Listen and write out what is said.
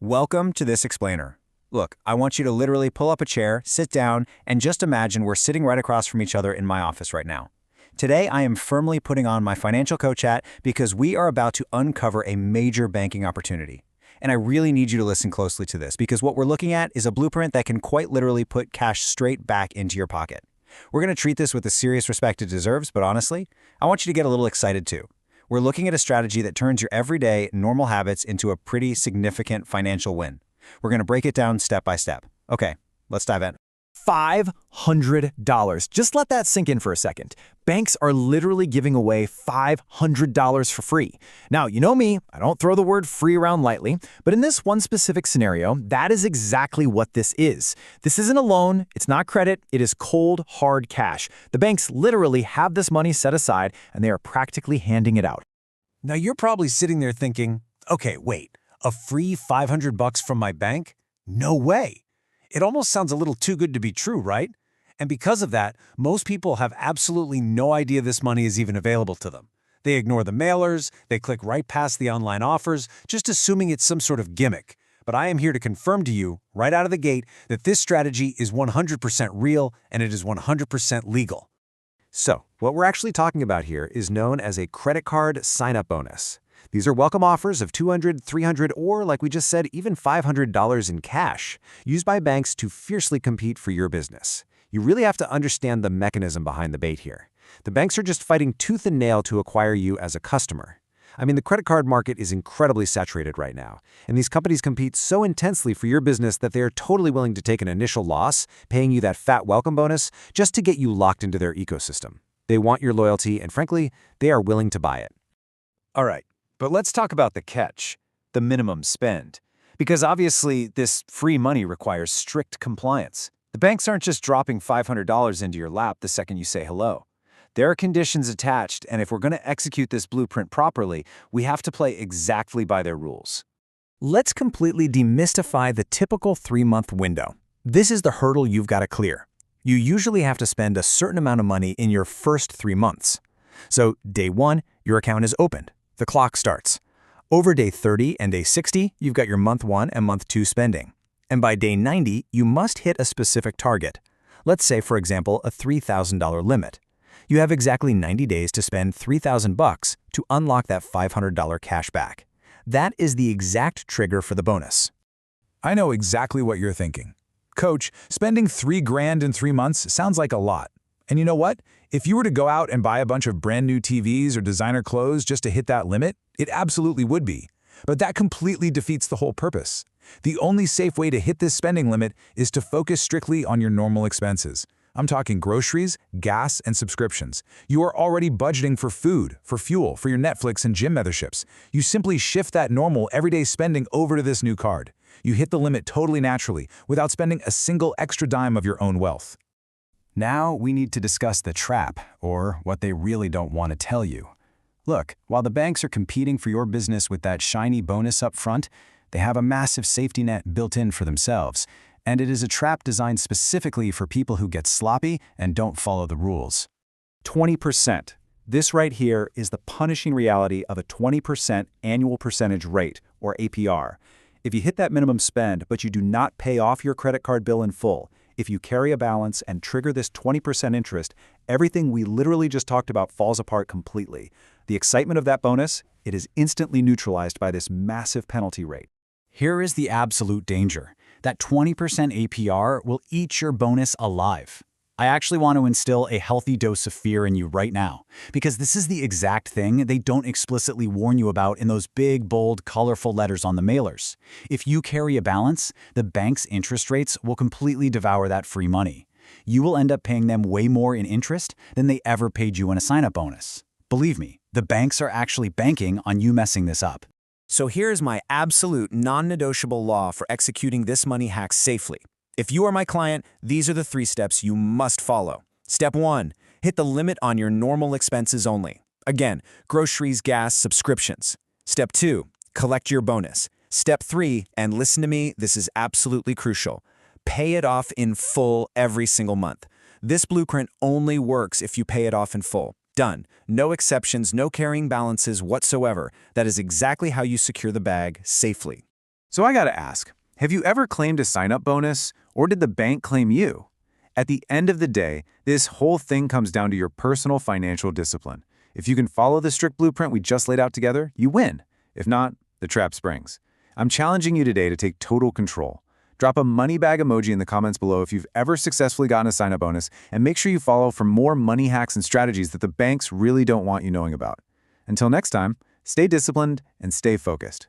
Welcome to This Explainer. Look, I want you to literally pull up a chair, sit down, and just imagine we're sitting right across from each other in my office right now. Today, I am firmly putting on my financial coach hat because we are about to uncover a major banking opportunity. And I really need you to listen closely to this because what we're looking at is a blueprint that can quite literally put cash straight back into your pocket. We're going to treat this with the serious respect it deserves, but honestly, I want you to get a little excited too. We're looking at a strategy that turns your everyday, normal habits into a pretty significant financial win. We're going to break it down step by step. Okay, let's dive in. $500. Just let that sink in for a second. Banks are literally giving away $500 for free. Now, you know me, I don't throw the word free around lightly, but in this one specific scenario, that is exactly what this is. This isn't a loan, it's not credit, it is cold, hard cash. The banks literally have this money set aside and they are practically handing it out. Now you're probably sitting there thinking, okay, wait, a free $500 from my bank? No way. It almost sounds a little too good to be true, right? And because of that, most people have absolutely no idea this money is even available to them. They ignore the mailers, they click right past the online offers, just assuming it's some sort of gimmick. But I am here to confirm to you, right out of the gate, that this strategy is 100% real and it is 100% legal. So, what we're actually talking about here is known as a credit card sign-up bonus. These are welcome offers of $200, $300, or like we just said, even $500 in cash, used by banks to fiercely compete for your business. You really have to understand the mechanism behind the bait here. The banks are just fighting tooth and nail to acquire you as a customer. I mean, the credit card market is incredibly saturated right now, and these companies compete so intensely for your business that they are totally willing to take an initial loss, paying you that fat welcome bonus, just to get you locked into their ecosystem. They want your loyalty, and frankly, they are willing to buy it. All right, but let's talk about the catch, the minimum spend. Because obviously, this free money requires strict compliance. The banks aren't just dropping $500 into your lap the second you say hello. There are conditions attached, and if we're going to execute this blueprint properly, we have to play exactly by their rules. Let's completely demystify the typical 3-month window. This is the hurdle you've got to clear. You usually have to spend a certain amount of money in your first 3 months. So, day 1, your account is opened. The clock starts. Over day 30 and day 60, you've got your month 1 and month 2 spending. And by day 90, you must hit a specific target. Let's say, for example, a $3,000 limit. You have exactly 90 days to spend $3,000 to unlock that $500 cash back. That is the exact trigger for the bonus. I know exactly what you're thinking. Coach, spending $3,000 in 3 months sounds like a lot. And you know what? If you were to go out and buy a bunch of brand new TVs or designer clothes just to hit that limit, it absolutely would be. But that completely defeats the whole purpose. The only safe way to hit this spending limit is to focus strictly on your normal expenses. I'm talking groceries, gas, and subscriptions. You are already budgeting for food, for fuel, for your Netflix and gym memberships. You simply shift that normal, everyday spending over to this new card. You hit the limit totally naturally, without spending a single extra dime of your own wealth. Now we need to discuss the trap, or what they really don't want to tell you. Look, while the banks are competing for your business with that shiny bonus up front, they have a massive safety net built in for themselves, and it is a trap designed specifically for people who get sloppy and don't follow the rules. 20%. This right here is the punishing reality of a 20% annual percentage rate, or APR. If you hit that minimum spend, but you do not pay off your credit card bill in full, if you carry a balance and trigger this 20% interest, everything we literally just talked about falls apart completely. The excitement of that bonus, it is instantly neutralized by this massive penalty rate. Here is the absolute danger. That 20% APR will eat your bonus alive. I actually want to instill a healthy dose of fear in you right now, because this is the exact thing they don't explicitly warn you about in those big, bold, colorful letters on the mailers. If you carry a balance, the bank's interest rates will completely devour that free money. You will end up paying them way more in interest than they ever paid you in a sign-up bonus. Believe me, the banks are actually banking on you messing this up. So here's my absolute non-negotiable law for executing this money hack safely. If you are my client, these are the 3 steps you must follow. Step 1, hit the limit on your normal expenses only. Again, groceries, gas, subscriptions. Step 2, collect your bonus. Step 3, and listen to me, this is absolutely crucial. Pay it off in full every single month. This blueprint only works if you pay it off in full. Done. No exceptions, no carrying balances whatsoever. That is exactly how you secure the bag safely. So I gotta ask, have you ever claimed a sign-up bonus, or did the bank claim you? At the end of the day, this whole thing comes down to your personal financial discipline. If you can follow the strict blueprint we just laid out together, you win. If not, the trap springs. I'm challenging you today to take total control. Drop a money bag emoji in the comments below if you've ever successfully gotten a sign-up bonus, and make sure you follow for more money hacks and strategies that the banks really don't want you knowing about. Until next time, stay disciplined and stay focused.